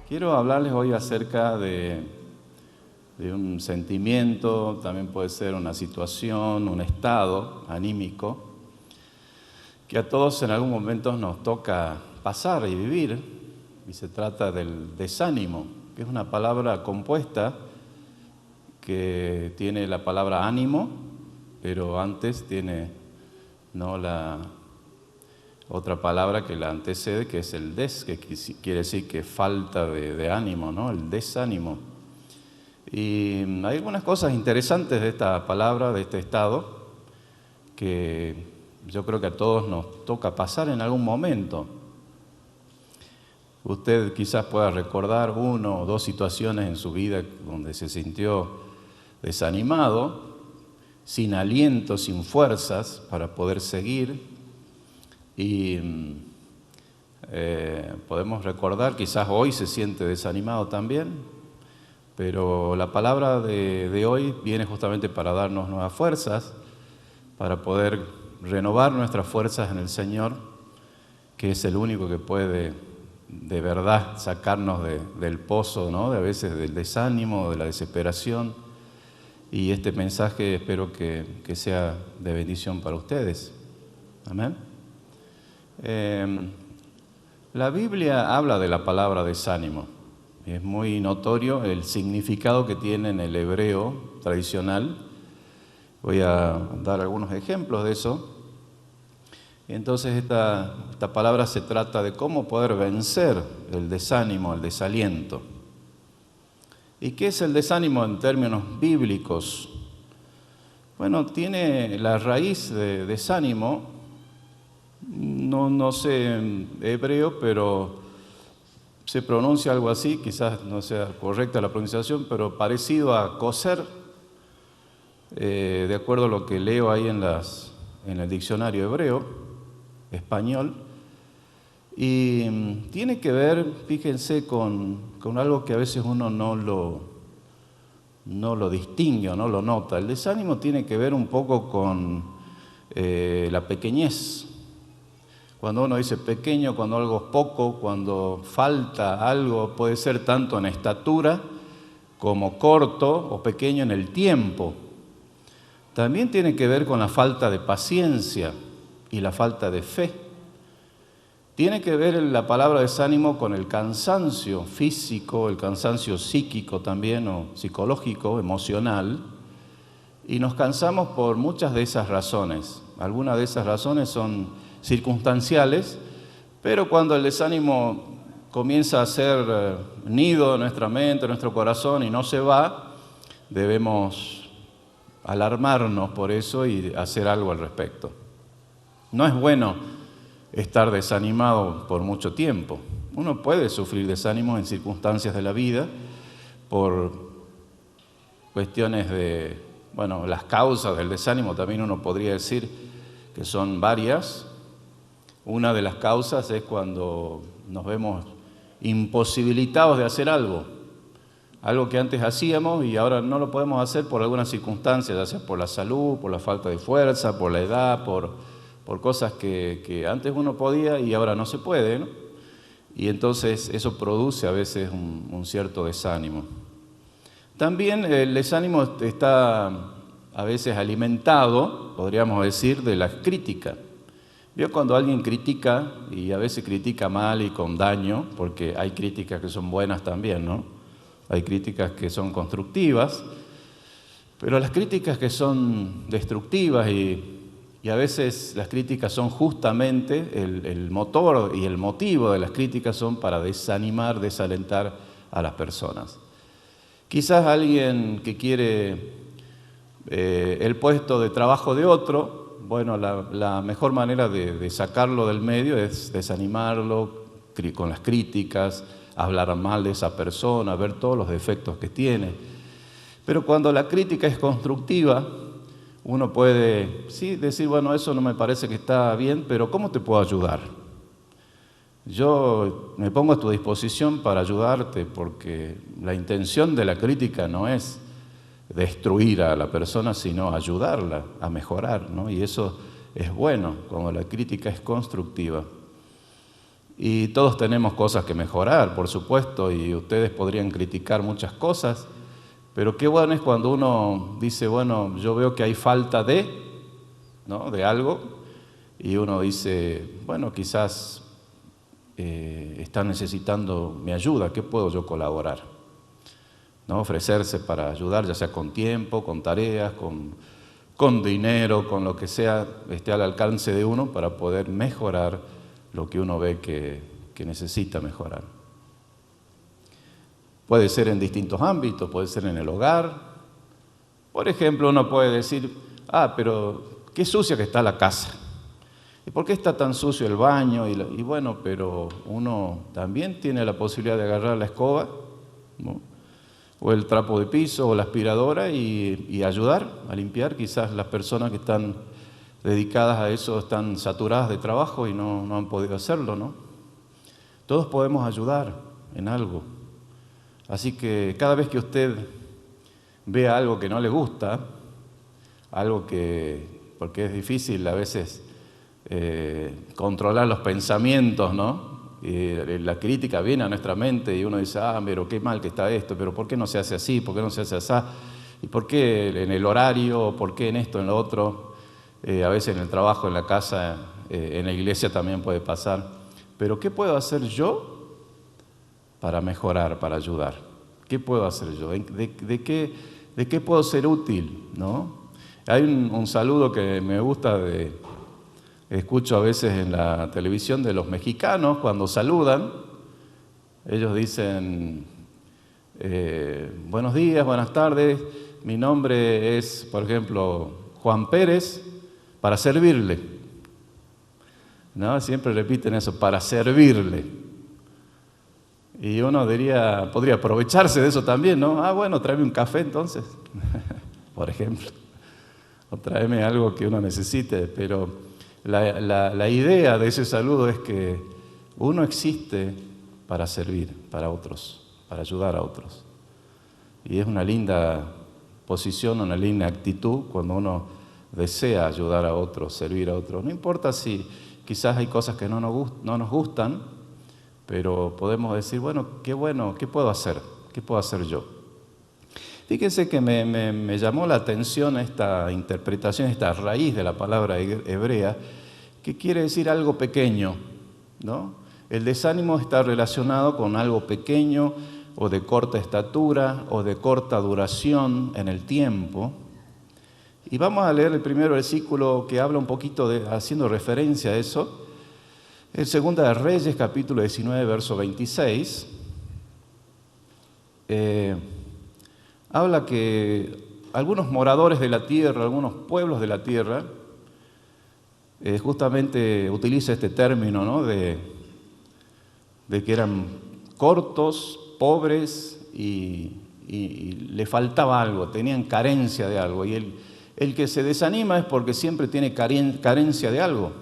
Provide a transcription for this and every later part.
Quiero hablarles hoy acerca de un sentimiento, también puede ser una situación, un estado anímico, que a todos en algún momento nos toca pasar y vivir, y se trata del desánimo, que es una palabra compuesta que tiene la palabra ánimo, pero antes tiene la otra palabra que la antecede, que es el des, que quiere decir que falta de ánimo, ¿no? El desánimo. Y hay algunas cosas interesantes de esta palabra, de este estado, que yo creo que a todos nos toca pasar en algún momento. Usted quizás pueda recordar una o dos situaciones en su vida donde se sintió desanimado, sin aliento, sin fuerzas para poder seguir. Y podemos recordar, quizás hoy se siente desanimado también, pero la palabra de hoy viene justamente para darnos nuevas fuerzas, para poder renovar nuestras fuerzas en el Señor, que es el único que puede de verdad sacarnos del pozo, ¿no? De a veces del desánimo, de la desesperación. Y este mensaje espero que sea de bendición para ustedes. Amén. La Biblia habla de la palabra desánimo. Es muy notorio el significado que tiene en el hebreo tradicional. Voy a dar algunos ejemplos de eso. Entonces esta palabra se trata de cómo poder vencer el desánimo, el desaliento. ¿Y qué es el desánimo en términos bíblicos? Bueno, tiene la raíz de desánimo. No sé en hebreo, pero se pronuncia algo así, quizás no sea correcta la pronunciación, pero parecido a coser, de acuerdo a lo que leo ahí en el diccionario hebreo, español, y tiene que ver, fíjense, con algo que a veces uno no lo distingue o no lo nota. El desánimo tiene que ver un poco con la pequeñez. Cuando uno dice pequeño, cuando algo es poco, cuando falta algo, puede ser tanto en estatura como corto o pequeño en el tiempo. También tiene que ver con la falta de paciencia y la falta de fe. Tiene que ver la palabra desánimo con el cansancio físico, el cansancio psíquico también, o psicológico, emocional. Y nos cansamos por muchas de esas razones. Algunas de esas razones son circunstanciales, pero cuando el desánimo comienza a hacer nido en nuestra mente, en nuestro corazón y no se va, debemos alarmarnos por eso y hacer algo al respecto. No es bueno estar desanimado por mucho tiempo. Uno puede sufrir desánimo en circunstancias de la vida por cuestiones de, las causas del desánimo también uno podría decir que son varias. Una de las causas es cuando nos vemos imposibilitados de hacer algo que antes hacíamos y ahora no lo podemos hacer por algunas circunstancias, ya sea por la salud, por la falta de fuerza, por la edad, por cosas que antes uno podía y ahora no se puede, ¿no? Y entonces eso produce a veces un cierto desánimo. También el desánimo está a veces alimentado, podríamos decir, de la crítica. ¿Vio cuando alguien critica, y a veces critica mal y con daño, porque hay críticas que son buenas también, ¿no? Hay críticas que son constructivas, pero las críticas que son destructivas y a veces las críticas son justamente el motor y el motivo de las críticas son para desanimar, desalentar a las personas. Quizás alguien que quiere el puesto de trabajo de otro, la mejor manera de sacarlo del medio es desanimarlo con las críticas, hablar mal de esa persona, ver todos los defectos que tiene. Pero cuando la crítica es constructiva, uno puede sí decir, eso no me parece que está bien, pero ¿cómo te puedo ayudar? Yo me pongo a tu disposición para ayudarte, porque la intención de la crítica no es destruir a la persona, sino ayudarla a mejorar, ¿no? Y eso es bueno, cuando la crítica es constructiva. Y todos tenemos cosas que mejorar, por supuesto, y ustedes podrían criticar muchas cosas, pero qué bueno es cuando uno dice, bueno, yo veo que hay falta de, ¿no?, de algo, y uno dice, bueno, quizás están necesitando mi ayuda, ¿qué puedo yo colaborar? ¿No? Ofrecerse para ayudar, ya sea con tiempo, con tareas, con dinero, con lo que sea, esté al alcance de uno para poder mejorar lo que uno ve que necesita mejorar. Puede ser en distintos ámbitos, puede ser en el hogar. Por ejemplo, uno puede decir, pero qué sucia que está la casa. ¿Y por qué está tan sucio el baño? Y bueno, pero uno también tiene la posibilidad de agarrar la escoba, ¿no?, o el trapo de piso o la aspiradora y ayudar a limpiar. Quizás las personas que están dedicadas a eso están saturadas de trabajo y no han podido hacerlo, ¿no? Todos podemos ayudar en algo. Así que cada vez que usted vea algo que no le gusta, porque es difícil a veces controlar los pensamientos, ¿no? La crítica viene a nuestra mente y uno dice, pero qué mal que está esto, pero ¿por qué no se hace así? ¿Por qué no se hace así? ¿Y por qué en el horario? ¿Por qué en esto, en lo otro? A veces en el trabajo, en la casa, en la iglesia también puede pasar. Pero ¿qué puedo hacer yo para mejorar, para ayudar? ¿Qué puedo hacer yo? ¿De qué puedo ser útil, ¿no? Hay un saludo que me gusta escucho a veces en la televisión de los mexicanos cuando saludan. Ellos dicen, buenos días, buenas tardes, mi nombre es, por ejemplo, Juan Pérez, para servirle. ¿No? Siempre repiten eso, para servirle. Y uno podría aprovecharse de eso también, ¿no? Bueno, tráeme un café entonces, por ejemplo. O tráeme algo que uno necesite, pero la idea de ese saludo es que uno existe para servir para otros, para ayudar a otros. Y es una linda posición, una linda actitud cuando uno desea ayudar a otros, servir a otros. No importa si quizás hay cosas que no nos gustan, pero podemos decir, bueno, ¿qué puedo hacer? ¿Qué puedo hacer yo? Fíjense que me llamó la atención esta interpretación, esta raíz de la palabra hebrea, que quiere decir algo pequeño, ¿no? El desánimo está relacionado con algo pequeño o de corta estatura o de corta duración en el tiempo. Y vamos a leer el primer versículo que habla un poquito haciendo referencia a eso. En 2 de Reyes, capítulo 19, verso 26. Habla que algunos moradores de la tierra, algunos pueblos de la tierra, justamente utiliza este término, ¿no?, de que eran cortos, pobres y le faltaba algo, tenían carencia de algo. Y el que se desanima es porque siempre tiene carencia de algo,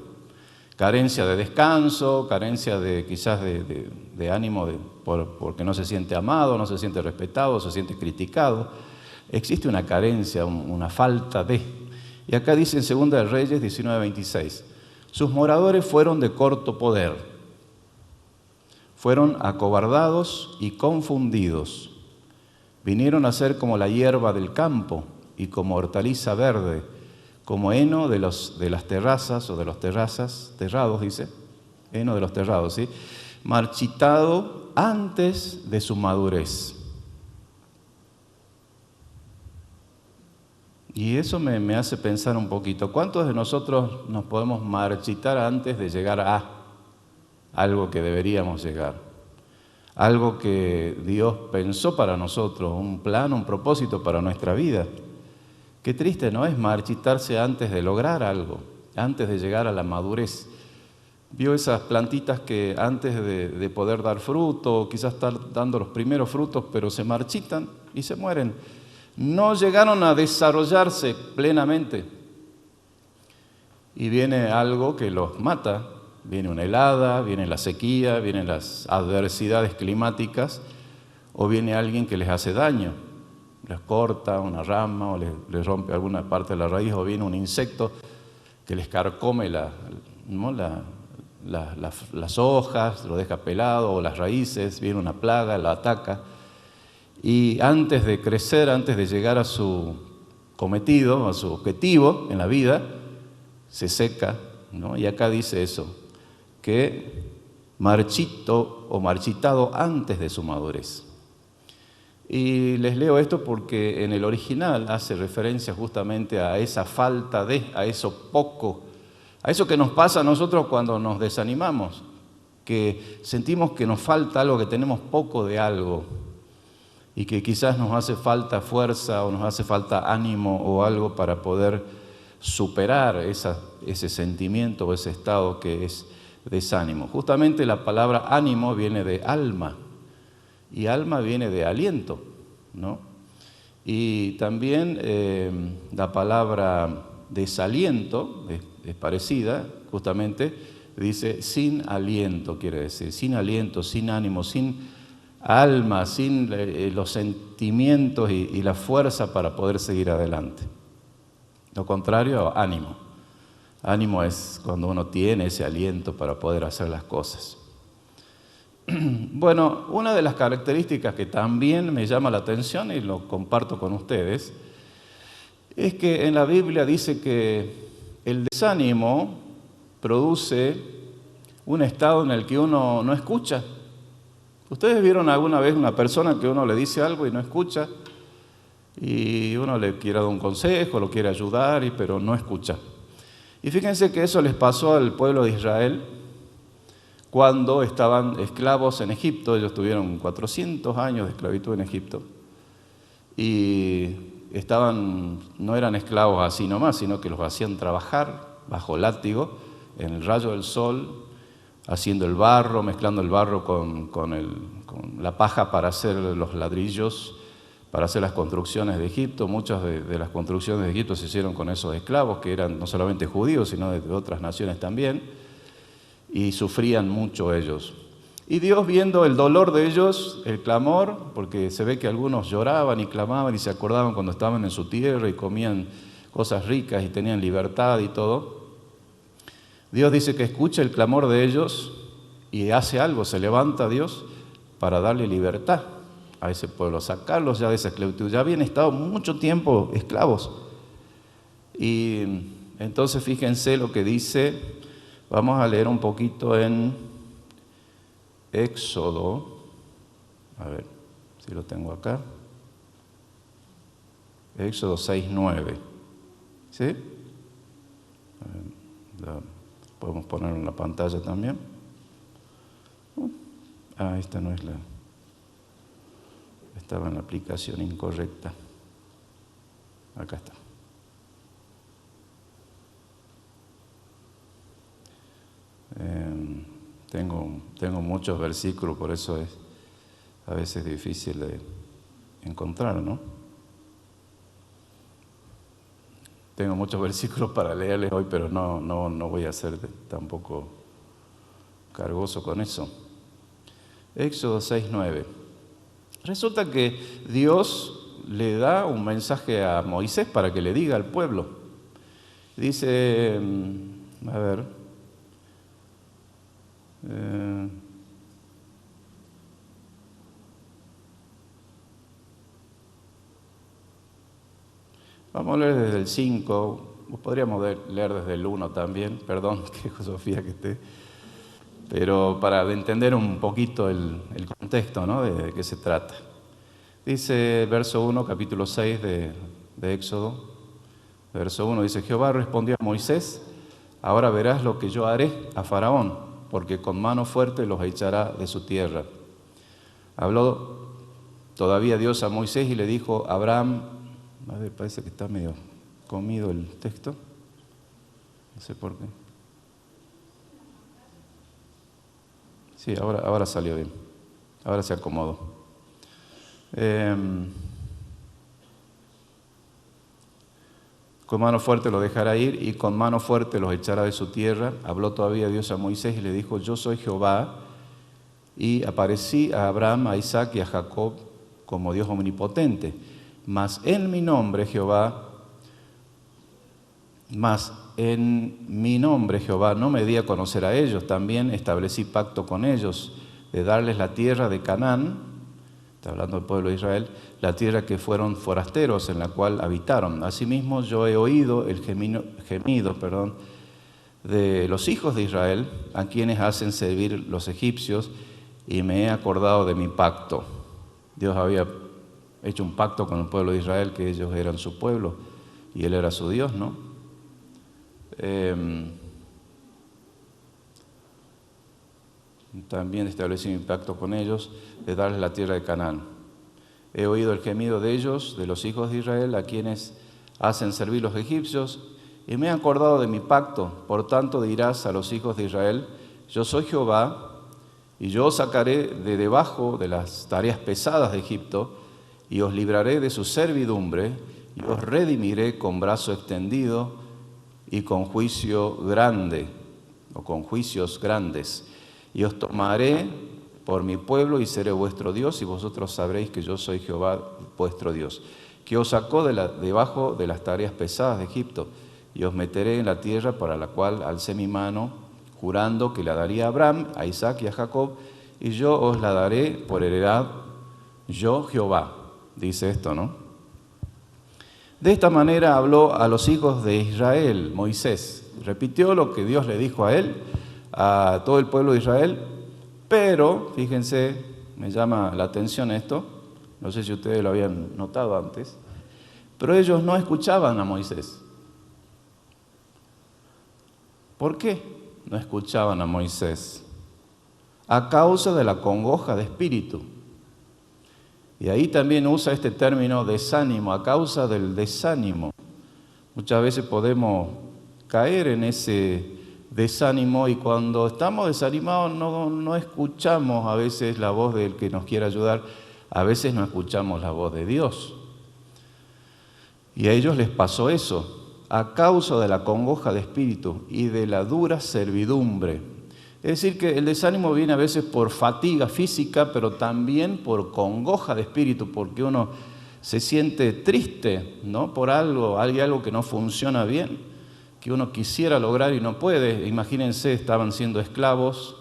carencia de descanso, carencia quizás de ánimo porque no se siente amado, no se siente respetado, se siente criticado. Existe una carencia, una falta de. Y acá dice en 2 de Reyes 19:26, sus moradores fueron de corto poder, fueron acobardados y confundidos, vinieron a ser como la hierba del campo y como hortaliza verde, como heno de las terrazas o de los terrados, dice, heno de los terrados, ¿sí?, marchitado antes de su madurez. Y eso me hace pensar un poquito, ¿cuántos de nosotros nos podemos marchitar antes de llegar a algo que deberíamos llegar? Algo que Dios pensó para nosotros, un plan, un propósito para nuestra vida. Qué triste, ¿no?, es marchitarse antes de lograr algo, antes de llegar a la madurez. Vio esas plantitas que antes de poder dar fruto, quizás estar dando los primeros frutos, pero se marchitan y se mueren. No llegaron a desarrollarse plenamente. Y viene algo que los mata. Viene una helada, viene la sequía, vienen las adversidades climáticas, o viene alguien que les hace daño. Les corta una rama o les rompe alguna parte de la raíz, o viene un insecto que les carcome las hojas, lo deja pelado, o las raíces, viene una plaga, lo ataca. Y antes de crecer, antes de llegar a su cometido, a su objetivo en la vida, se seca, ¿no? Y acá dice eso, que marchito o marchitado antes de su madurez. Y les leo esto porque en el original hace referencia justamente a esa falta de, a eso poco, a eso que nos pasa a nosotros cuando nos desanimamos, que sentimos que nos falta algo, que tenemos poco de algo y que quizás nos hace falta fuerza o nos hace falta ánimo o algo para poder superar ese sentimiento o ese estado que es desánimo. Justamente la palabra ánimo viene de alma. Y alma viene de aliento, ¿no? Y también la palabra desaliento es parecida, justamente dice sin aliento, quiere decir, sin aliento, sin ánimo, sin alma, sin los sentimientos y la fuerza para poder seguir adelante. Lo contrario, ánimo. Ánimo es cuando uno tiene ese aliento para poder hacer las cosas. Bueno, una de las características que también me llama la atención y lo comparto con ustedes es que en la Biblia dice que el desánimo produce un estado en el que uno no escucha. ¿Ustedes vieron alguna vez una persona que uno le dice algo y no escucha? Y uno le quiere dar un consejo, lo quiere ayudar, pero no escucha. Y fíjense que eso les pasó al pueblo de Israel cuando estaban esclavos en Egipto. Ellos tuvieron 400 años de esclavitud en Egipto. Y no eran esclavos así nomás, sino que los hacían trabajar bajo látigo, en el rayo del sol, haciendo el barro, mezclando el barro con la paja para hacer los ladrillos, para hacer las construcciones de Egipto. Muchas de las construcciones de Egipto se hicieron con esos esclavos, que eran no solamente judíos, sino de otras naciones también. Y sufrían mucho ellos. Y Dios, viendo el dolor de ellos, el clamor, porque se ve que algunos lloraban y clamaban y se acordaban cuando estaban en su tierra y comían cosas ricas y tenían libertad y todo. Dios dice que escucha el clamor de ellos y hace algo, se levanta Dios para darle libertad a ese pueblo, sacarlos ya de esa esclavitud. Ya habían estado mucho tiempo esclavos. Y entonces fíjense lo que dice. Vamos a leer un poquito en Éxodo, a ver si lo tengo acá, Éxodo 6:9, ¿sí? Podemos ponerlo en la pantalla también. Esta no es estaba en la aplicación incorrecta. Acá está. Tengo muchos versículos, por eso es a veces difícil de encontrar, ¿no? Tengo muchos versículos para leerles hoy, pero no voy a ser tampoco cargoso con eso. Éxodo 6:9. Resulta que Dios le da un mensaje a Moisés para que le diga al pueblo. Dice, a ver, vamos a leer desde el 5, podríamos leer desde el 1 también, perdón, que Sofía que esté, pero para entender un poquito el contexto, ¿no? De qué se trata. Dice verso 1, capítulo 6 de Éxodo, verso 1, dice: Jehová respondió a Moisés: ahora verás lo que yo haré a Faraón, porque con mano fuerte los echará de su tierra. Habló todavía Dios a Moisés y le dijo: Abraham, a ver, parece que está medio comido el texto, no sé por qué. Sí, ahora salió bien, ahora se acomodó. Con mano fuerte los dejará ir y con mano fuerte los echará de su tierra. Habló todavía Dios a Moisés y le dijo: yo soy Jehová, y aparecí a Abraham, a Isaac y a Jacob como Dios omnipotente. Mas en mi nombre, Jehová, mas en mi nombre, Jehová, no me di a conocer a ellos, también establecí pacto con ellos de darles la tierra de Canaán, está hablando del pueblo de Israel, la tierra que fueron forasteros en la cual habitaron. Asimismo, yo he oído el gemido, de los hijos de Israel, a quienes hacen servir los egipcios, y me he acordado de mi pacto. Dios había hecho un pacto con el pueblo de Israel, que ellos eran su pueblo, y Él era su Dios, ¿no? También establecí mi pacto con ellos, de darles la tierra de Canaán. He oído el gemido de ellos, de los hijos de Israel, a quienes hacen servir los egipcios, y me he acordado de mi pacto. Por tanto dirás a los hijos de Israel, yo soy Jehová, y yo os sacaré de debajo de las tareas pesadas de Egipto, y os libraré de su servidumbre, y os redimiré con brazo extendido y con juicio grande, o con juicios grandes. Y os tomaré por mi pueblo y seré vuestro Dios, y vosotros sabréis que yo soy Jehová vuestro Dios, que os sacó debajo de las tareas pesadas de Egipto, y os meteré en la tierra para la cual alcé mi mano, jurando que la daría a Abraham, a Isaac y a Jacob, y yo os la daré por heredad, yo Jehová. Dice esto, ¿no? De esta manera habló a los hijos de Israel, Moisés. Repitió lo que Dios le dijo a él, a todo el pueblo de Israel, pero, fíjense, me llama la atención esto, no sé si ustedes lo habían notado antes, pero ellos no escuchaban a Moisés. ¿Por qué no escuchaban a Moisés? A causa de la congoja de espíritu. Y ahí también usa este término desánimo, a causa del desánimo. Muchas veces podemos caer en ese desánimo y cuando estamos desanimados no escuchamos a veces la voz del que nos quiere ayudar, a veces no escuchamos la voz de Dios. Y a ellos les pasó eso, a causa de la congoja de espíritu y de la dura servidumbre. Es decir, que el desánimo viene a veces por fatiga física, pero también por congoja de espíritu, porque uno se siente triste, ¿no? Por algo, hay algo que no funciona bien, que uno quisiera lograr y no puede. Imagínense, estaban siendo esclavos,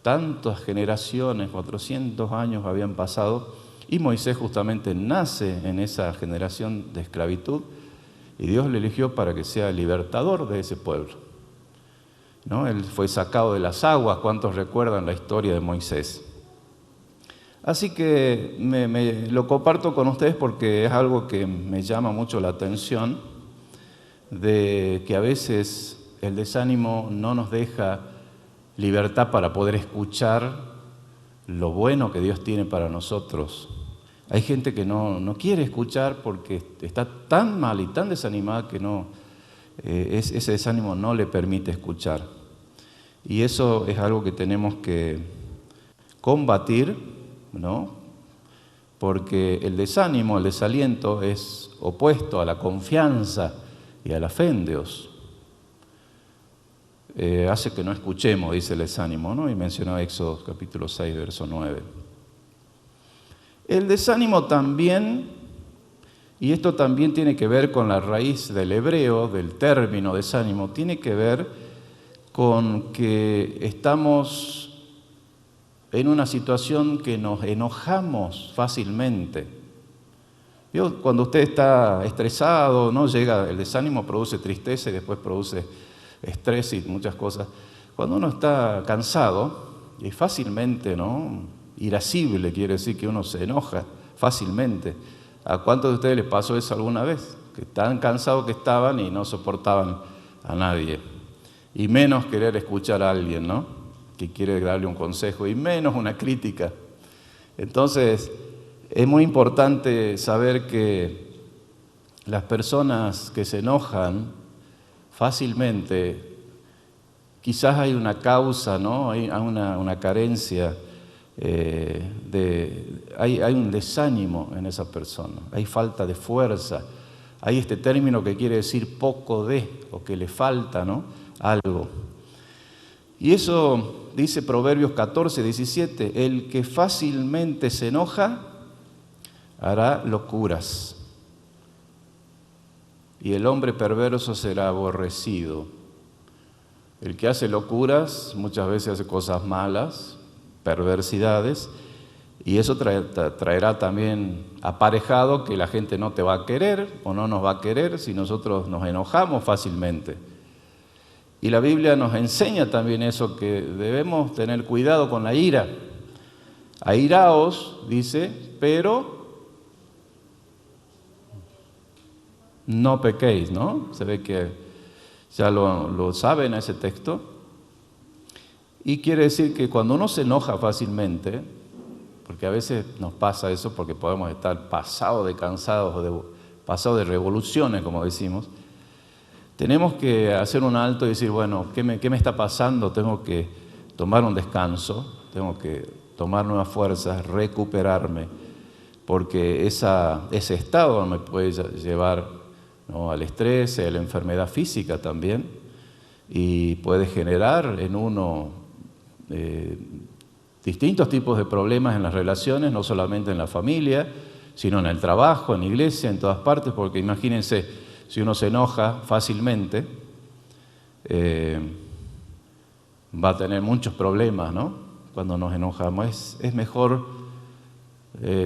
tantas generaciones, 400 años habían pasado, y Moisés justamente nace en esa generación de esclavitud, y Dios le eligió para que sea el libertador de ese pueblo, ¿no? Él fue sacado de las aguas, ¿cuántos recuerdan la historia de Moisés? Así que lo comparto con ustedes porque es algo que me llama mucho la atención, de que a veces el desánimo no nos deja libertad para poder escuchar lo bueno que Dios tiene para nosotros. Hay gente que no quiere escuchar porque está tan mal y tan desanimada que ese desánimo no le permite escuchar. Y eso es algo que tenemos que combatir, ¿no? Porque el desánimo, el desaliento es opuesto a la confianza y a la fe en Dios. Hace que no escuchemos, dice el desánimo, ¿no? Y mencionó Éxodo capítulo 6, verso 9. El desánimo también, y esto también tiene que ver con la raíz del hebreo, del término desánimo, tiene que ver con que estamos en una situación que nos enojamos fácilmente. Cuando usted está estresado, ¿no? Llega el desánimo, produce tristeza y después produce estrés y muchas cosas. Cuando uno está cansado, y fácilmente, ¿no? Irascible, quiere decir que uno se enoja fácilmente. ¿A cuántos de ustedes les pasó eso alguna vez? Que tan cansados que estaban y no soportaban a nadie. Y menos querer escuchar a alguien, ¿no? Que quiere darle un consejo, y menos una crítica. Entonces, es muy importante saber que las personas que se enojan fácilmente, quizás hay una causa, ¿no? Hay una carencia, hay un desánimo en esa persona, hay falta de fuerza, hay este término que quiere decir poco de, o que le falta, ¿no? Algo. Y eso dice Proverbios 14, 17, el que fácilmente se enoja hará locuras. y el hombre perverso será aborrecido. El que hace locuras muchas veces hace cosas malas, perversidades, y eso traerá también aparejado que la gente no te va a querer o no nos va a querer si nosotros nos enojamos fácilmente. Y la Biblia nos enseña también eso, que debemos tener cuidado con la ira. Airaos, dice, pero no pequéis, ¿no? Se ve que ya lo saben ese texto. Y quiere decir que cuando uno se enoja fácilmente, porque a veces nos pasa eso porque podemos estar pasados de cansados, pasados de revoluciones, como decimos, tenemos que hacer un alto y decir, bueno, ¿qué me está pasando? Tengo que tomar un descanso, tengo que tomar nuevas fuerzas, recuperarme, porque ese estado me puede llevar, ¿no?, al estrés, a la enfermedad física también, y puede generar en uno distintos tipos de problemas en las relaciones, no solamente en la familia, sino en el trabajo, en la iglesia, en todas partes, porque imagínense, si uno se enoja fácilmente, va a tener muchos problemas, ¿no? Cuando nos enojamos. Es mejor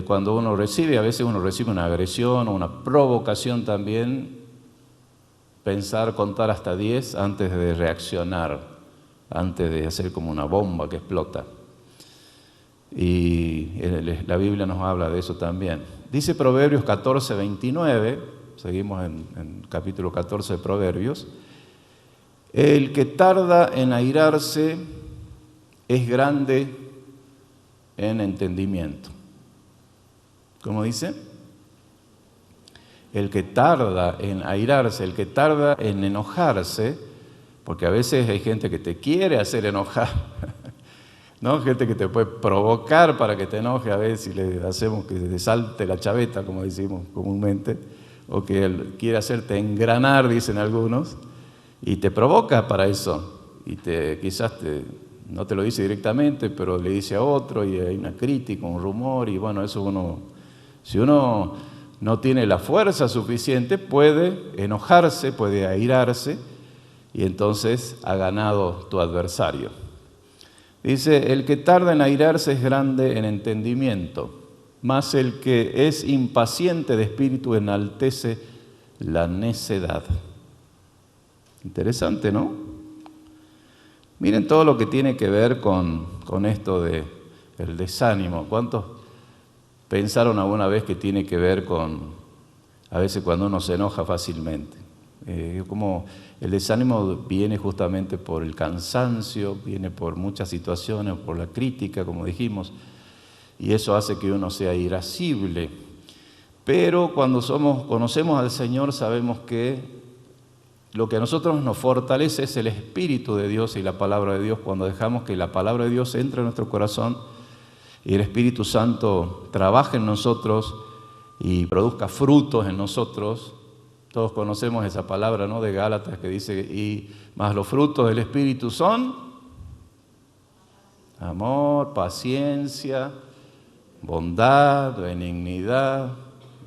cuando uno recibe, a veces uno recibe una agresión o una provocación también, contar hasta 10 antes de reaccionar, antes de hacer como una bomba que explota. Y la Biblia nos habla de eso también. Dice Proverbios 14, 29, seguimos en capítulo 14 de Proverbios: el que tarda en airarse es grande en entendimiento. ¿Cómo dice? El que tarda en airarse, el que tarda en enojarse, porque a veces hay gente que te quiere hacer enojar, ¿no? Gente que te puede provocar para que te enoje, a veces si le hacemos que te salte la chaveta, como decimos comúnmente, o que él quiere hacerte engranar, dicen algunos, y te provoca para eso, y quizás no te lo dice directamente, pero le dice a otro, y hay una crítica, un rumor, y bueno, eso si uno no tiene la fuerza suficiente, puede enojarse, puede airarse, y entonces ha ganado tu adversario. Dice, el que tarda en airarse es grande en entendimiento, mas el que es impaciente de espíritu enaltece la necedad. Interesante, ¿no? Miren todo lo que tiene que ver con esto del desánimo. ¿Cuántos pensaron alguna vez que tiene que ver con, a veces cuando uno se enoja fácilmente? Como el desánimo viene justamente por el cansancio, viene por muchas situaciones, por la crítica, como dijimos, y eso hace que uno sea irascible. Pero cuando conocemos al Señor, sabemos que lo que a nosotros nos fortalece es el Espíritu de Dios y la Palabra de Dios. Cuando dejamos que la Palabra de Dios entre en nuestro corazón y el Espíritu Santo trabaje en nosotros y produzca frutos en nosotros. Todos conocemos esa palabra, ¿no?, de Gálatas, que dice, y más los frutos del Espíritu son amor, paciencia, bondad, benignidad,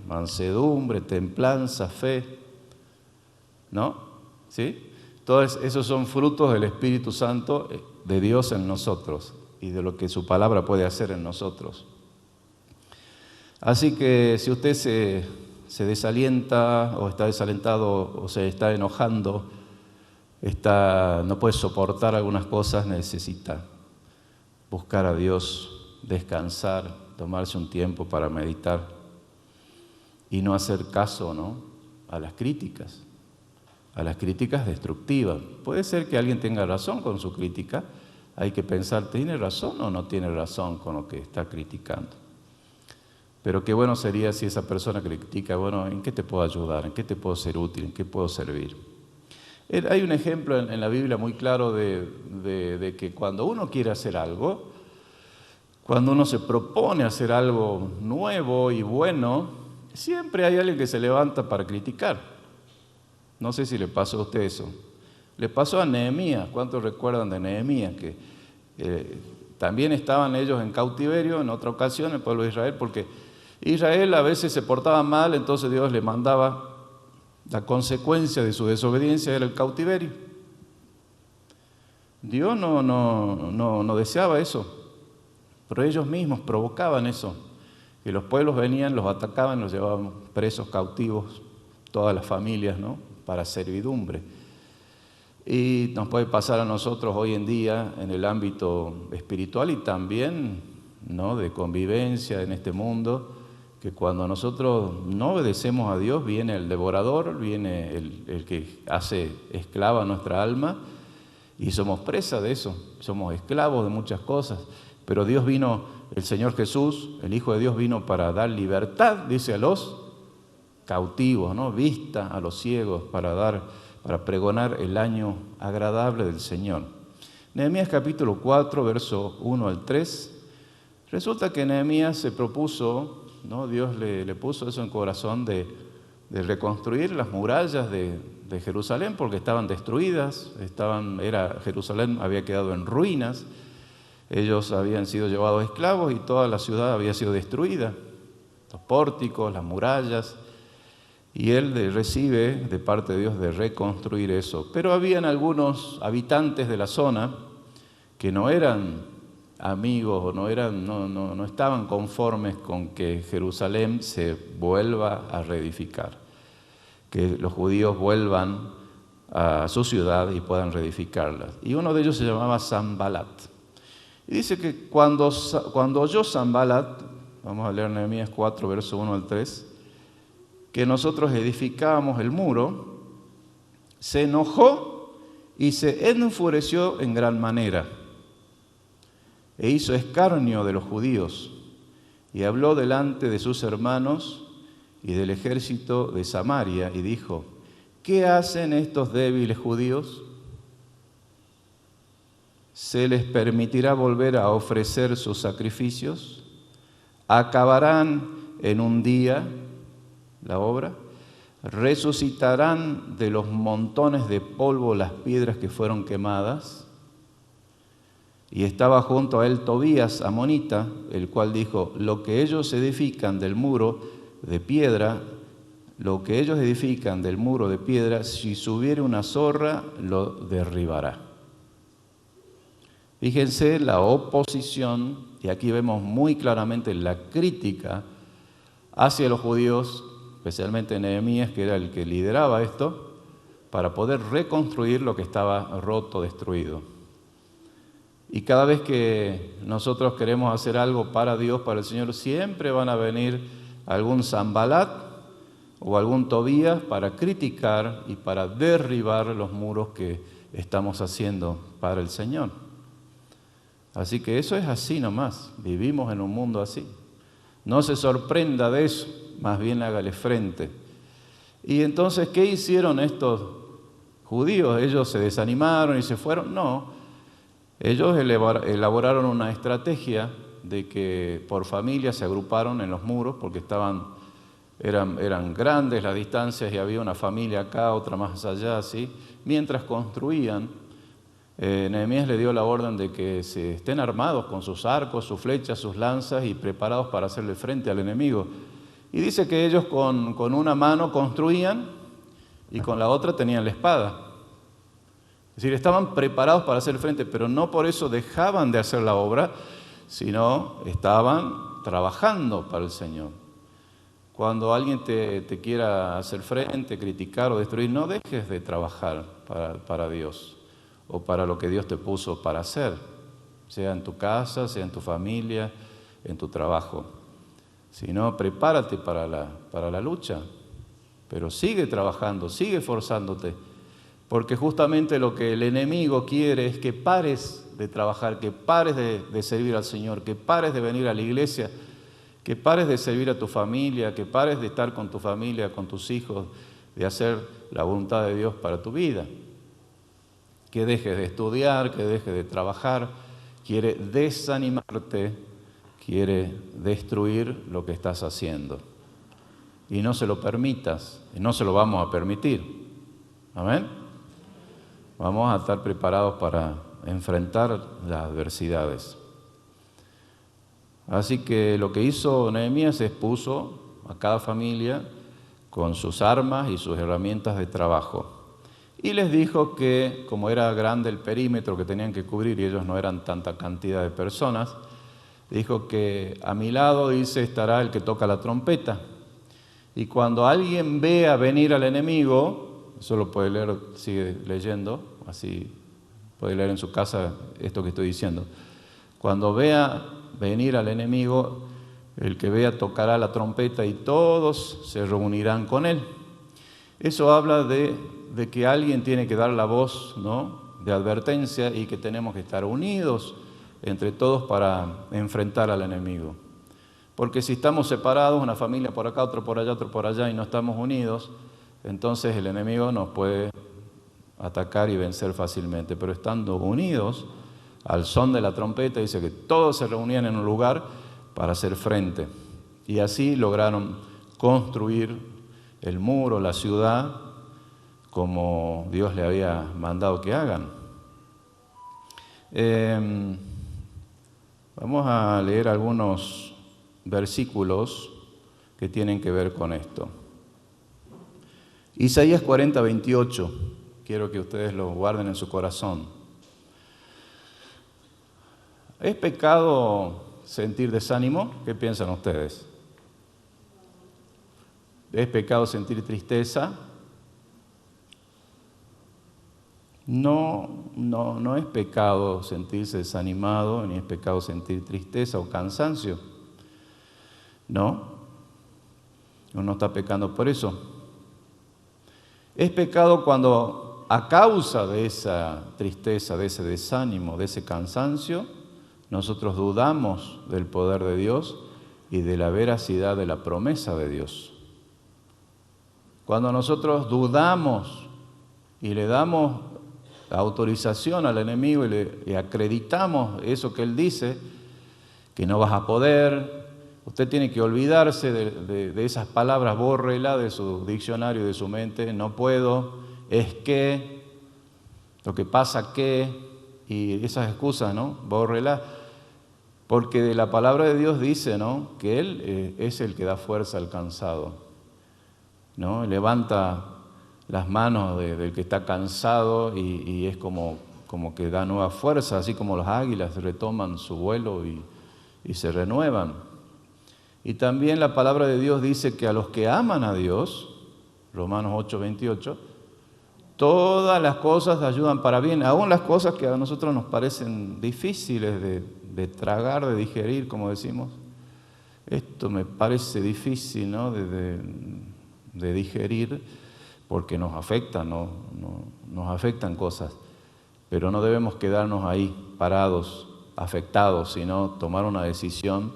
mansedumbre, templanza, fe, ¿no? ¿Sí? Todos esos son frutos del Espíritu Santo de Dios en nosotros y de lo que su palabra puede hacer en nosotros. Así que si usted se desalienta o está desalentado o se está enojando, no puede soportar algunas cosas, necesita buscar a Dios, descansar, tomarse un tiempo para meditar y no hacer caso, ¿no?, a las críticas destructivas. Puede ser que alguien tenga razón con su crítica, hay que pensar, ¿tiene razón o no tiene razón con lo que está criticando? Pero qué bueno sería si esa persona critica, bueno, ¿en qué te puedo ayudar? ¿En qué te puedo ser útil? ¿En qué puedo servir? Hay un ejemplo en la Biblia muy claro de que cuando uno quiere hacer algo, cuando uno se propone hacer algo nuevo y bueno, siempre hay alguien que se levanta para criticar. No sé si le pasó a usted eso. Le pasó a Nehemías. ¿Cuántos recuerdan de Nehemías? Que también estaban ellos en cautiverio en otra ocasión, el pueblo de Israel, porque Israel a veces se portaba mal, entonces Dios le mandaba La consecuencia de su desobediencia era el cautiverio. Dios no deseaba eso, pero ellos mismos provocaban eso, que los pueblos venían, los atacaban, los llevaban presos, cautivos, todas las familias, ¿no?, para servidumbre. Y nos puede pasar a nosotros hoy en día en el ámbito espiritual y también, ¿no?, de convivencia en este mundo, que cuando nosotros no obedecemos a Dios, viene el devorador, viene el que hace esclava nuestra alma, y somos presa de eso, somos esclavos de muchas cosas. Pero Dios vino, el Señor Jesús, el Hijo de Dios, vino para dar libertad, dice, a los cautivos, ¿no?, vista a los ciegos, para pregonar el año agradable del Señor. Nehemías capítulo 4, verso 1 al 3. Resulta que Nehemías se propuso, ¿no?, Dios le puso eso en corazón de reconstruir las murallas de Jerusalén, porque estaban destruidas, Jerusalén había quedado en ruinas, ellos habían sido llevados esclavos y toda la ciudad había sido destruida, los pórticos, las murallas, y él recibe de parte de Dios de reconstruir eso. Pero habían algunos habitantes de la zona que no eran amigos, no estaban conformes con que Jerusalén se vuelva a reedificar, que los judíos vuelvan a su ciudad y puedan reedificarla. Y uno de ellos se llamaba Sanbalat. Y dice que cuando oyó Sanbalat, vamos a leer Nehemías 4, verso 1 al 3, que nosotros edificábamos el muro, se enojó y se enfureció en gran manera, e hizo escarnio de los judíos, y habló delante de sus hermanos y del ejército de Samaria, y dijo: ¿qué hacen estos débiles judíos? ¿Se les permitirá volver a ofrecer sus sacrificios? ¿Acabarán en un día la obra? ¿Resucitarán de los montones de polvo las piedras que fueron quemadas? Y estaba junto a él Tobías amonita, el cual dijo: lo que ellos edifican del muro de piedra, si subiere una zorra, lo derribará. Fíjense la oposición, y aquí vemos muy claramente la crítica hacia los judíos, especialmente Nehemías, que era el que lideraba esto, para poder reconstruir lo que estaba roto, destruido. Y cada vez que nosotros queremos hacer algo para Dios, para el Señor, siempre van a venir algún Sanbalat o algún Tobías para criticar y para derribar los muros que estamos haciendo para el Señor. Así que eso es así nomás, vivimos en un mundo así. No se sorprenda de eso, más bien hágale frente. Y entonces, ¿qué hicieron estos judíos? ¿Ellos se desanimaron y se fueron? No, ellos elaboraron una estrategia de que por familia se agruparon en los muros, porque eran grandes las distancias y había una familia acá, otra más allá, así. Mientras construían, Nehemías le dio la orden de que se estén armados con sus arcos, sus flechas, sus lanzas y preparados para hacerle frente al enemigo. Y dice que ellos con una mano construían y con la otra tenían la espada. Es decir, estaban preparados para hacer frente, pero no por eso dejaban de hacer la obra, sino estaban trabajando para el Señor. Cuando alguien te quiera hacer frente, criticar o destruir, no dejes de trabajar para Dios o para lo que Dios te puso para hacer, sea en tu casa, sea en tu familia, en tu trabajo. Si no, prepárate para la lucha, pero sigue trabajando, sigue esforzándote, porque justamente lo que el enemigo quiere es que pares de trabajar, que pares de servir al Señor, que pares de venir a la iglesia, que pares de servir a tu familia, que pares de estar con tu familia, con tus hijos, de hacer la voluntad de Dios para tu vida. Que dejes de estudiar, que dejes de trabajar, quiere desanimarte, quiere destruir lo que estás haciendo. Y no se lo permitas, y no se lo vamos a permitir. ¿Amén? Vamos a estar preparados para enfrentar las adversidades. Así que lo que hizo Nehemías es puso a cada familia con sus armas y sus herramientas de trabajo. Y les dijo que, como era grande el perímetro que tenían que cubrir y ellos no eran tanta cantidad de personas, dijo que a mi lado, dice, estará el que toca la trompeta. Y cuando alguien vea venir al enemigo, eso lo puede leer, sigue leyendo, así puede leer en su casa esto que estoy diciendo. Cuando vea venir al enemigo, el que vea tocará la trompeta y todos se reunirán con él. Eso habla de que alguien tiene que dar la voz, ¿no?, de advertencia y que tenemos que estar unidos entre todos para enfrentar al enemigo. Porque si estamos separados, una familia por acá, otro por allá, y no estamos unidos, entonces el enemigo nos puede atacar y vencer fácilmente. Pero estando unidos, al son de la trompeta, dice que todos se reunían en un lugar para hacer frente. Y así lograron construir el muro, la ciudad, como Dios le había mandado que hagan. Vamos a leer algunos versículos que tienen que ver con esto. Isaías 40, 28. Quiero que ustedes lo guarden en su corazón. ¿Es pecado sentir desánimo? ¿Qué piensan ustedes? ¿Es pecado sentir tristeza? No es pecado sentirse desanimado, ni es pecado sentir tristeza o cansancio. No, uno no está pecando por eso. Es pecado cuando a causa de esa tristeza, de ese desánimo, de ese cansancio, nosotros dudamos del poder de Dios y de la veracidad de la promesa de Dios. Cuando nosotros dudamos y le damos autorización al enemigo y acreditamos eso que él dice, que no vas a poder, usted tiene que olvidarse de esas palabras, bórrela de su diccionario, de su mente, no puedo, es que, lo que pasa que, y esas excusas, ¿no? Bórrela, porque de la palabra de Dios dice, ¿no?, que Él es el que da fuerza al cansado, ¿no? Levanta las manos del que está cansado y es como que da nueva fuerza, así como las águilas retoman su vuelo y se renuevan. Y también la palabra de Dios dice que a los que aman a Dios, Romanos 8, 28, todas las cosas ayudan para bien, aún las cosas que a nosotros nos parecen difíciles de tragar, de digerir, como decimos. Esto me parece difícil, ¿no?, de digerir, porque nos afecta, nos afectan cosas, pero no debemos quedarnos ahí parados, afectados, sino tomar una decisión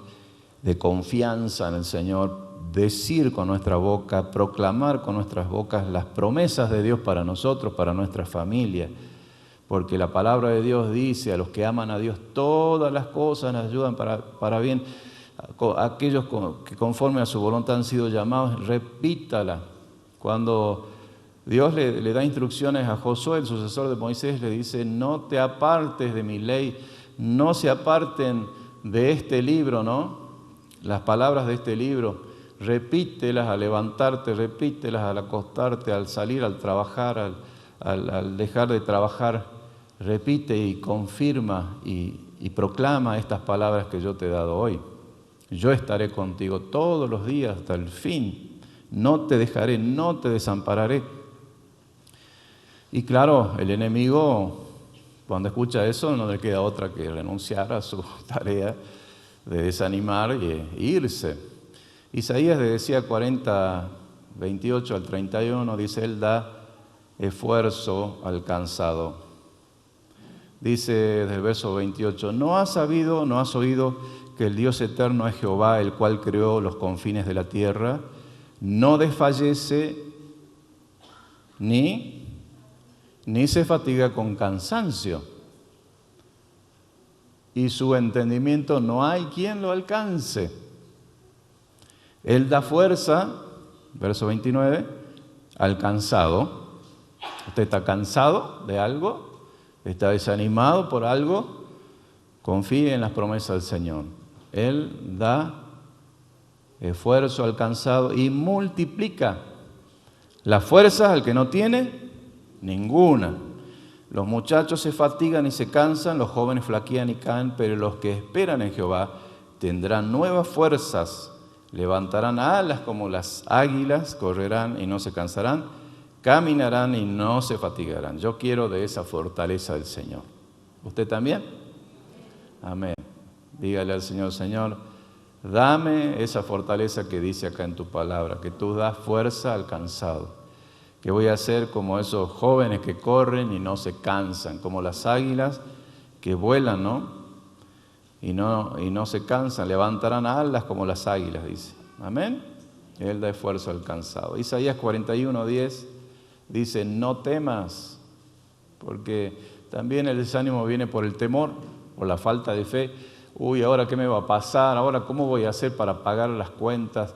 de confianza en el Señor, decir con nuestra boca, proclamar con nuestras bocas las promesas de Dios para nosotros, para nuestra familia, porque la palabra de Dios dice, a los que aman a Dios, todas las cosas nos ayudan para bien, aquellos que conforme a su voluntad han sido llamados, repítala. Cuando Dios le da instrucciones a Josué, el sucesor de Moisés, le dice, no te apartes de mi ley, no se aparten de este libro, ¿no?, las palabras de este libro, repítelas al levantarte, repítelas al acostarte, al salir, al trabajar, al dejar de trabajar, repite y confirma y proclama estas palabras que yo te he dado hoy. Yo estaré contigo todos los días hasta el fin, no te dejaré, no te desampararé. Y claro, el enemigo, cuando escucha eso, no le queda otra que renunciar a su tarea de desanimar e irse. Isaías le decía 40, 28 al 31, dice, Él da esfuerzo al cansado. Dice desde el verso 28, ¿no has oído que el Dios eterno es Jehová, el cual creó los confines de la tierra? No desfallece ni se fatiga con cansancio. Y su entendimiento no hay quien lo alcance. Él da fuerza, verso 29, al cansado. ¿Usted está cansado de algo? ¿Está desanimado por algo? Confíe en las promesas del Señor. Él da esfuerzo al cansado y multiplica La fuerza al que no tiene, ninguna. Los muchachos se fatigan y se cansan, los jóvenes flaquean y caen, pero los que esperan en Jehová tendrán nuevas fuerzas, levantarán alas como las águilas, correrán y no se cansarán, caminarán y no se fatigarán. Yo quiero de esa fortaleza del Señor. ¿Usted también? Amén. Dígale al Señor, Señor, dame esa fortaleza que dice acá en tu palabra, que tú das fuerza al cansado, que voy a ser como esos jóvenes que corren y no se cansan, como las águilas que vuelan, ¿no? Y no se cansan, levantarán alas como las águilas, dice. Amén. Él da esfuerzo al cansado. Isaías 41:10 dice, no temas, porque también el desánimo viene por el temor, por la falta de fe. Uy, ¿ahora qué me va a pasar? ¿Ahora cómo voy a hacer para pagar las cuentas?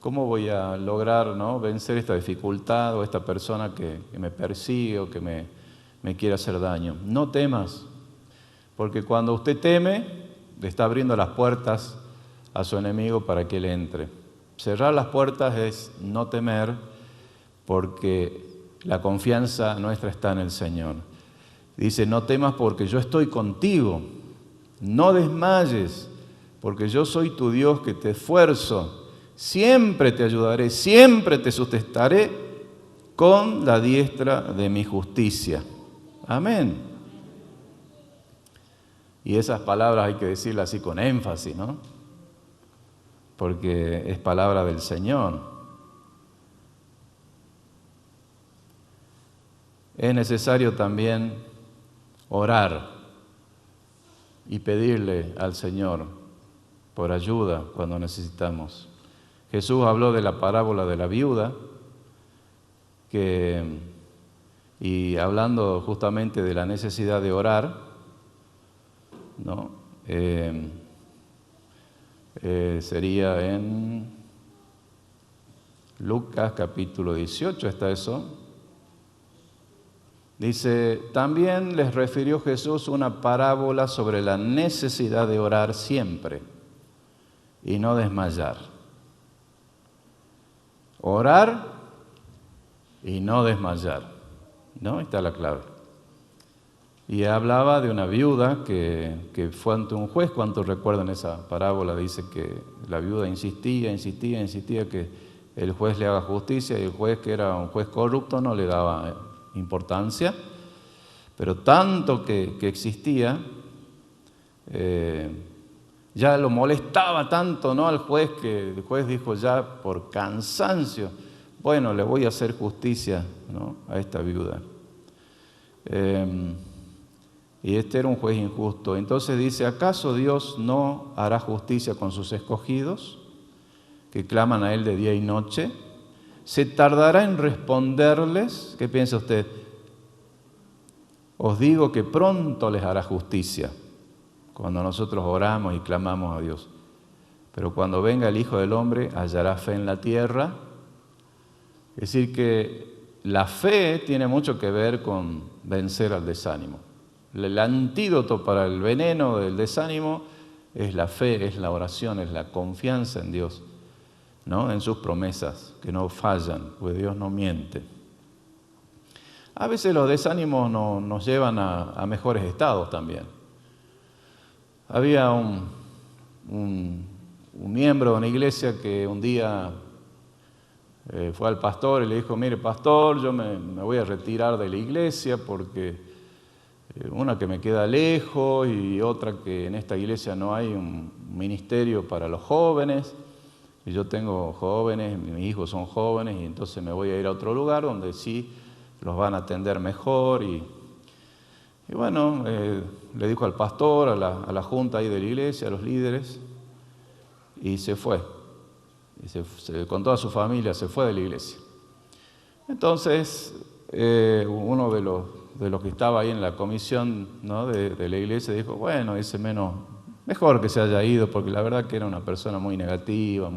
¿Cómo voy a lograr, ¿no?, vencer esta dificultad o esta persona que me persigue o que me quiere hacer daño? No temas, porque cuando usted teme, le está abriendo las puertas a su enemigo para que él entre. Cerrar las puertas es no temer, porque la confianza nuestra está en el Señor. Dice, no temas porque yo estoy contigo. No desmayes, porque yo soy tu Dios que te esfuerzo. Siempre te ayudaré, siempre te sustentaré con la diestra de mi justicia. Amén. Y esas palabras hay que decirlas así con énfasis, ¿no? Porque es palabra del Señor. Es necesario también orar y pedirle al Señor por ayuda cuando necesitamos. Jesús habló de la parábola de la viuda, y hablando justamente de la necesidad de orar, ¿no? Sería en Lucas capítulo 18, está eso. Dice, también les refirió Jesús una parábola sobre la necesidad de orar siempre y no desmayar. Orar y no desmayar, ¿no? Ahí está la clave. Y hablaba de una viuda que fue ante un juez. ¿Cuántos recuerdan esa parábola? Dice que la viuda insistía que el juez le haga justicia, y el juez, que era un juez corrupto, no le daba importancia, pero tanto que existía, ya lo molestaba tanto, ¿no?, al juez, que el juez dijo ya por cansancio, bueno, le voy a hacer justicia, ¿no?, a esta viuda. Y este era un juez injusto. Entonces dice, ¿acaso Dios no hará justicia con sus escogidos, que claman a Él de día y noche? ¿Se tardará en responderles? ¿Qué piensa usted? Os digo que pronto les hará justicia, cuando nosotros oramos y clamamos a Dios. Pero cuando venga el Hijo del Hombre, hallará fe en la tierra. Es decir, que la fe tiene mucho que ver con vencer al desánimo. El antídoto para el veneno del desánimo es la fe, es la oración, es la confianza en Dios, ¿no?, en sus promesas, que no fallan, pues Dios no miente. A veces los desánimos nos llevan a mejores estados también. Había un miembro de una iglesia que un día fue al pastor y le dijo, mire pastor, yo me voy a retirar de la iglesia porque una que me queda lejos y otra que en esta iglesia no hay un ministerio para los jóvenes. Y yo tengo jóvenes, mis hijos son jóvenes, y entonces me voy a ir a otro lugar donde sí los van a atender mejor. Y bueno, le dijo al pastor, a la junta ahí de la iglesia, a los líderes, y se fue. Y con toda su familia se fue de la iglesia. Entonces, uno de los que estaba ahí en la comisión, ¿no?, de la iglesia dijo, bueno, dice, mejor que se haya ido, porque la verdad que era una persona muy negativa,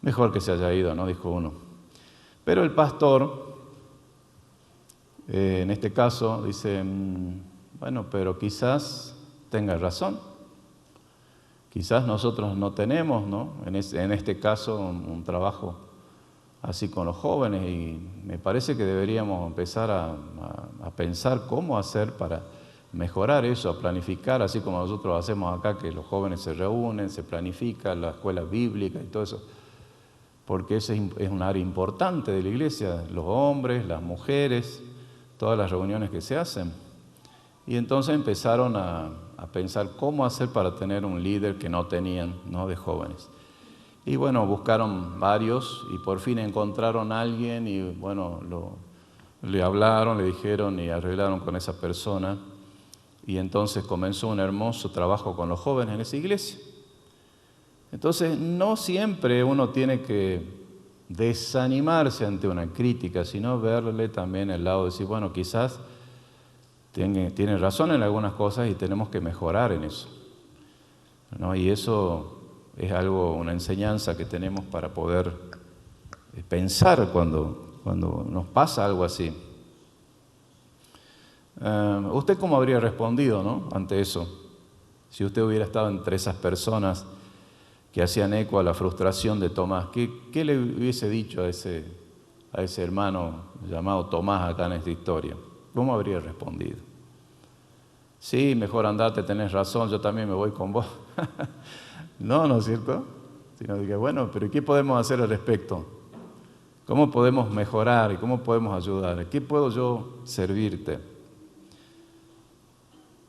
mejor que se haya ido, ¿no?, dijo uno. Pero el pastor, en este caso, dice, bueno, pero quizás tenga razón. Quizás nosotros no tenemos, ¿no?, en este caso, un trabajo así con los jóvenes, y me parece que deberíamos empezar a pensar cómo hacer para mejorar eso, a planificar, así como nosotros hacemos acá, que los jóvenes se reúnen, se planifica la escuela bíblica y todo eso, porque ese es un área importante de la iglesia, los hombres, las mujeres, todas las reuniones que se hacen. Y entonces empezaron a pensar cómo hacer para tener un líder que no tenían, ¿no?, de jóvenes. Y bueno, buscaron varios y por fin encontraron a alguien y bueno, le hablaron, le dijeron y arreglaron con esa persona. Y entonces comenzó un hermoso trabajo con los jóvenes en esa iglesia. Entonces, no siempre uno tiene que desanimarse ante una crítica, sino verle también el lado de decir, bueno, quizás tiene razón en algunas cosas y tenemos que mejorar en eso, ¿no? Y eso es algo, una enseñanza que tenemos para poder pensar cuando nos pasa algo así. ¿Usted cómo habría respondido, ¿no?, ante eso? Si usted hubiera estado entre esas personas que hacían eco a la frustración de Tomás, ¿qué le hubiese dicho a ese hermano llamado Tomás acá en esta historia? ¿Cómo habría respondido? Sí, mejor andate, tenés razón, yo también me voy con vos. No, ¿no es cierto? Sino que, bueno, pero ¿qué podemos hacer al respecto? ¿Cómo podemos mejorar y cómo podemos ayudar? ¿Qué puedo yo servirte?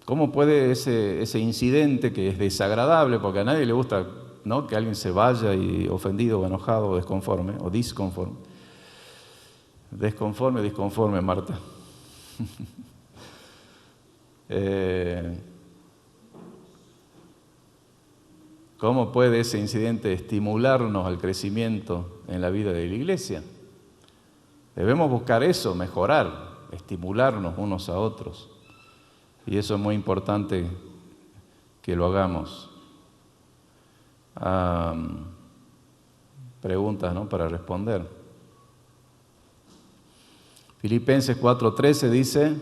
¿Cómo puede ese incidente que es desagradable, porque a nadie le gusta, ¿no?, que alguien se vaya y ofendido o enojado o desconforme o disconforme? Disconforme, Marta. ¿Cómo puede ese incidente estimularnos al crecimiento en la vida de la iglesia? Debemos buscar eso, mejorar, estimularnos unos a otros. Y eso es muy importante que lo hagamos. Preguntas, ¿no?, para responder. Filipenses 4:13 dice: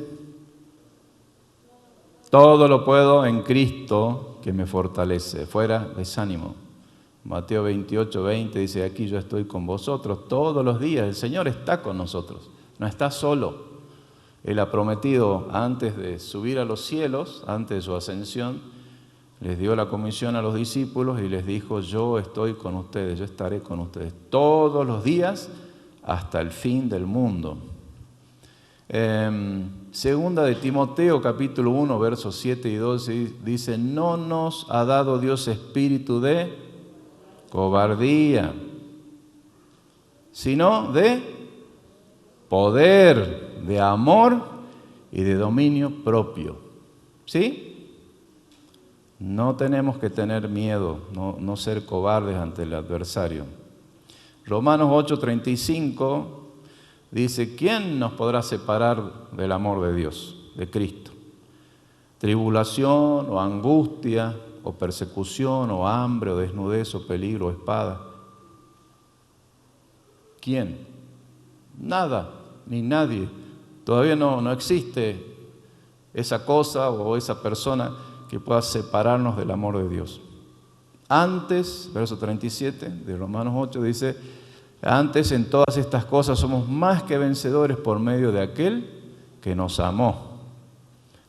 todo lo puedo en Cristo que me fortalece. Fuera desánimo. Mateo 28:20 dice: aquí yo estoy con vosotros todos los días. El Señor está con nosotros, no está solo. Él ha prometido antes de subir a los cielos, antes de su ascensión, les dio la comisión a los discípulos y les dijo: yo estoy con ustedes, yo estaré con ustedes todos los días hasta el fin del mundo. Segunda de Timoteo, capítulo 1, versos 7 y 12, dice: no nos ha dado Dios espíritu de cobardía, sino de poder, de amor y de dominio propio. ¿Sí? No tenemos que tener miedo, no ser cobardes ante el adversario. Romanos 8:35 dice: ¿quién nos podrá separar del amor de Dios, de Cristo? Tribulación o angustia o persecución o hambre o desnudez o peligro o espada. ¿Quién? Nada, ni nadie. Todavía no existe esa cosa o esa persona que pueda separarnos del amor de Dios. Antes, verso 37 de Romanos 8 dice: antes en todas estas cosas somos más que vencedores por medio de aquel que nos amó.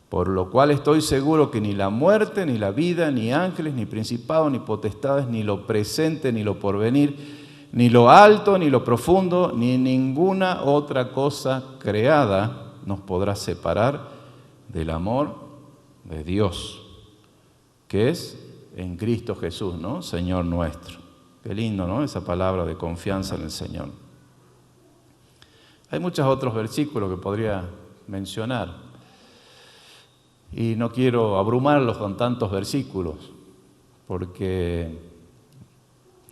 Por lo cual estoy seguro que ni la muerte, ni la vida, ni ángeles, ni principados, ni potestades, ni lo presente, ni lo porvenir, ni lo alto, ni lo profundo, ni ninguna otra cosa creada nos podrá separar del amor de Dios, que es en Cristo Jesús, ¿no?, Señor nuestro. Qué lindo, ¿no?, esa palabra de confianza en el Señor. Hay muchos otros versículos que podría mencionar y no quiero abrumarlos con tantos versículos, porque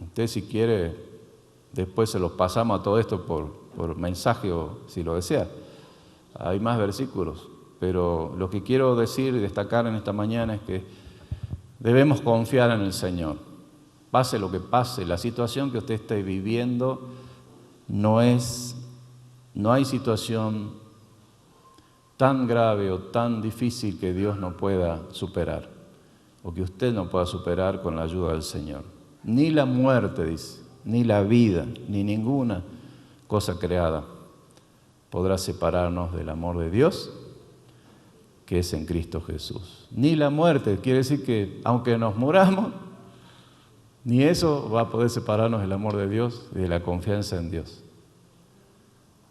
usted, si quiere, después se los pasamos a todo esto por mensaje o si lo desea. Hay más versículos, pero lo que quiero decir y destacar en esta mañana es que debemos confiar en el Señor. Pase lo que pase, la situación que usted esté viviendo no hay situación tan grave o tan difícil que Dios no pueda superar o que usted no pueda superar con la ayuda del Señor. Ni la muerte, dice, ni la vida, ni ninguna cosa creada podrá separarnos del amor de Dios que es en Cristo Jesús. Ni la muerte, quiere decir que aunque nos muramos, ni eso va a poder separarnos del amor de Dios y de la confianza en Dios.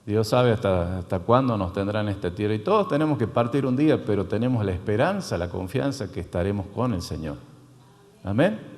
Dios sabe hasta cuándo nos tendrá en esta tierra y todos tenemos que partir un día, pero tenemos la esperanza, la confianza que estaremos con el Señor. Amén.